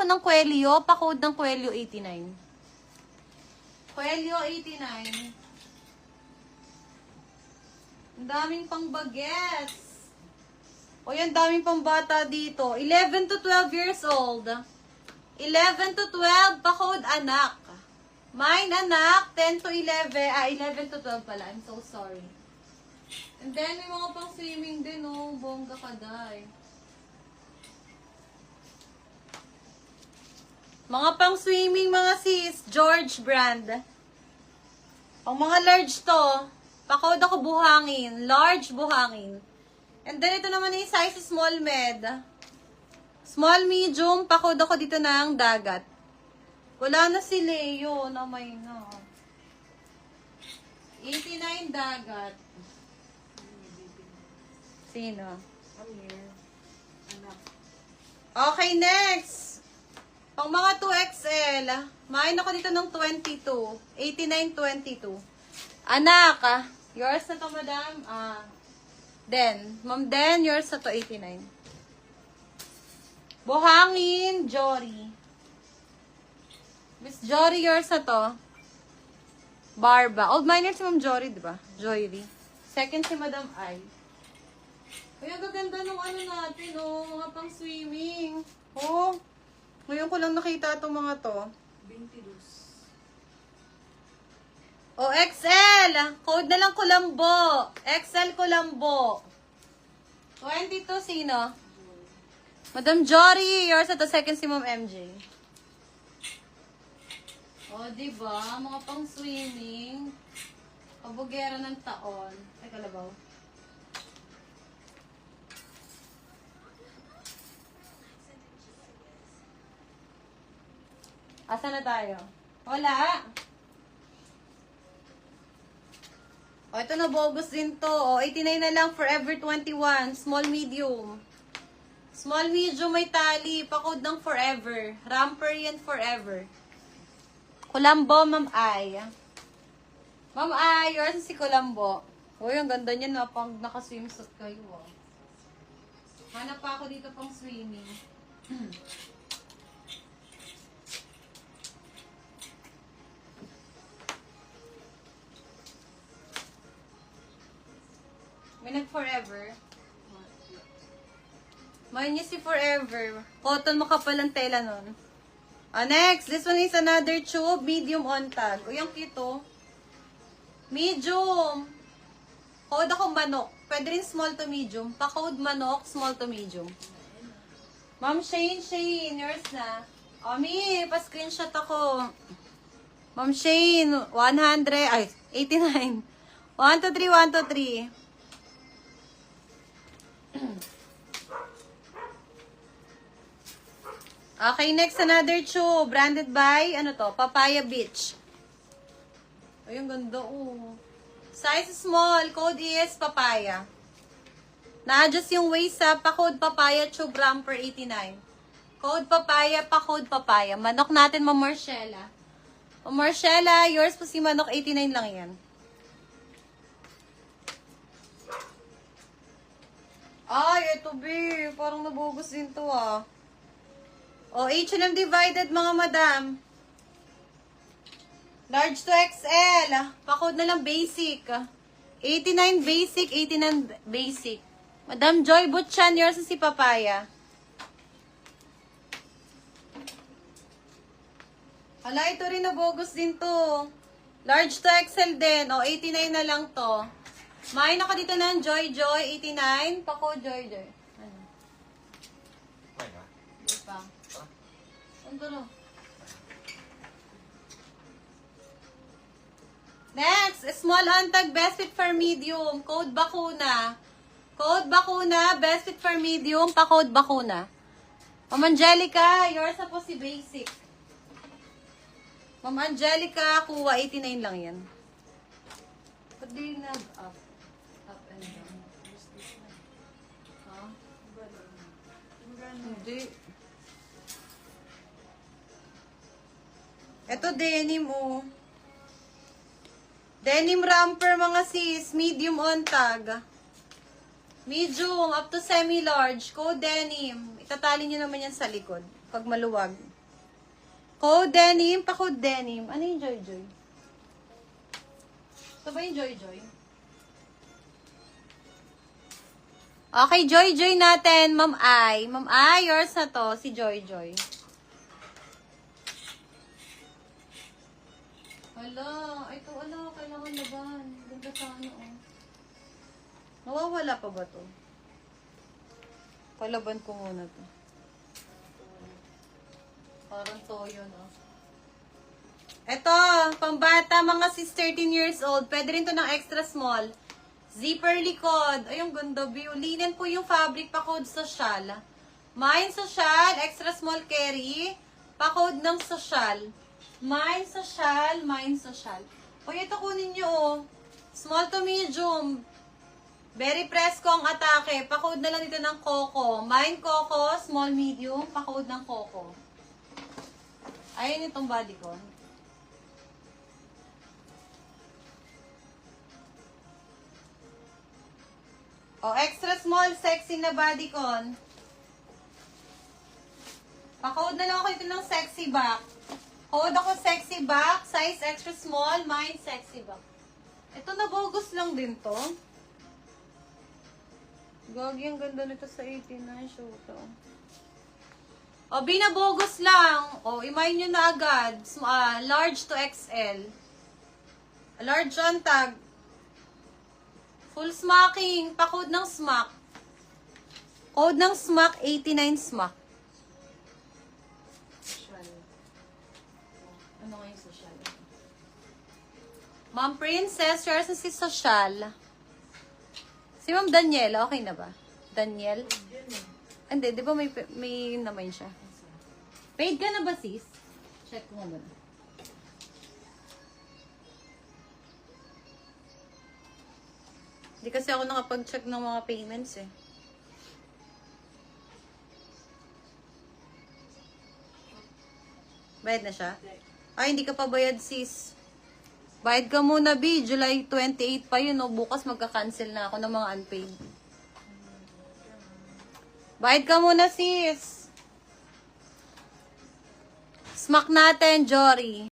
ako ng Coelho. Pa-code ng Coelho 89. Coelho 89. Ang daming pang bagets. O yan, daming pang bata dito. 11 to 12 years old. 11 to 12, pa-code anak. Mine anak, 10 to 11. 11 to 12 pala. I'm so sorry. And then, may mga pang swimming din, oh. Bongga ka, day. Mga pang swimming, mga sis. George brand. Ang mga large to, pa-code ako buhangin. Large buhangin. And then, ito naman yung size small med. Small medium, pa-code ako dito ng dagat. Wala na si Leo na may na. 89 dagat. Sino? Okay, next. Pang mga 2XL, main ako dito ng 22. 89-22. Anak, yours na to, madam. Den. Ma'am Den, yours na to, 89. Buhangin, Jory. Miss Jory, yours na to. Barba. Old minor si Ma'am Jory, di ba? Jory. Second si Madam Ai. Kaya gaganda nung ano natin, oh. Mga pang swimming. Oh. Ngayon ko lang nakita itong mga to. 22. O, XL. Code na lang Kulambo. XL Kulambo. 22, sino? Madam Jory, yours at the second si Ma'am MJ. O, diba? Mga pang swimming. Kabugera ng taon. Ay, kalabaw. Asa na tayo? Wala. O, ito na bogus din to. O, 89 na lang, Forever 21. Small, medium. Small, medium, may tali. Pa-code ng Forever. Ramper yan, Forever. Kulambo, Ma'am Ay. Ma'am Ay, yours si Kulambo. Uy, ang ganda niya na pang naka-swimsuit kayo. Oh. Hanap pa ako dito pang swimming. May nag-forever. May niya si forever. Cotton, makapal ang tela nun. Next, this one is another tube. Medium on tag. Uy, ang cute, oh. Medium. Code ako manok. Pwede rin small to medium. Pa-code manok, small to medium. Ma'am Shane, yours na. Mi, pa-screenshot ako. Ma'am Shane, 100, 89. 1, 2, 3, 1, 2, 3. Okay, next, another tube. Branded by, ano to? Papaya Beach. Ay, ang ganda, oh. Size small. Code is papaya. Na-adjust yung waist sa pa-code papaya, tube ramper 89. Code papaya, pa-code papaya. Manok natin, Ma'am Marcella. Ma'am Marcella, yours po si Manok, 89 lang yan. Ay, ito, B. Parang nabugus din to, ah. O, H&M divided, mga madam. Large to XL. Pa-code na lang basic. 89 basic, 89 basic. Madam Joy Butchan, yours si Papaya. Hala, ito rin nabogus din to. Large to XL din. O, 89 na lang to. Main ako dito ng Joy, 89. Pa-code Joy. Ano? Di pa. Ano? Next, small on-tag, best fit for medium. Code bakuna. Code bakuna, best fit for medium, pa-code bakuna. Ma'am Angelica, yours na po si basic. Ma'am Angelica, kuha 89 lang yan. Ba't di nag-up? Up and down. Ha? Hindi. Ito denim, oh. Denim ramper, mga sis. Medium on tag. Medium up to semi-large. Code denim. Itatali nyo naman yan sa likod. Pag maluwag. Code denim, pa-code denim. Ano yung Joy Joy? Ito ba yung Joy Joy? Okay, Joy Joy natin, Ma'am Ai. Ma'am Ai, yours na to, si Joy Joy. Hala, ito, kailangan laban. Ganda sana, oh. Nawawala pa ba to? Palaban ko muna to. Parang toyo, no? Ito, pambata, mga sis 13 years old. Pwede rin to ng extra small. Zipper likod. Ay, ang ganda, view. Linen po yung fabric, pa-code social. Mine social, extra small carry. Pa-code ng social. Mine social, mine social. Uy, ito kunin nyo, oh. Small to medium. Very presko ang atake. Pa-code na lang dito ng Coco. Mine Coco, small medium. Pa-code ng Coco. Ayun itong bodycon. O, extra small, sexy na bodycon. Pa-code na lang ako dito ng sexy back. Code ako sexy back, size extra small, mine sexy back. Ito na bogus lang din to. Gagi, ang ganda nito sa 89 show to. O, binabogus lang. O, imay nyo na agad. Large to XL. Large on tag. Full smocking. Pa-code ng smack. Code ng smack, 89 smack. Social. Ano nga yung social? Ma'am Princess, yours na si social. Si Ma'am Daniela, okay na ba? Daniel? Hindi, di ba may naman siya? Paid ka na ba, sis? Check ko nga muna. Hindi kasi ako nakapag-check ng mga payments eh. Bayad na siya? Ay, hindi ka pa bayad, sis. Bayad ka muna, B. July 28 pa yun, no? Bukas magka-cancel na ako ng mga unpaid. Bayad ka muna, sis. Smack natin, Jory.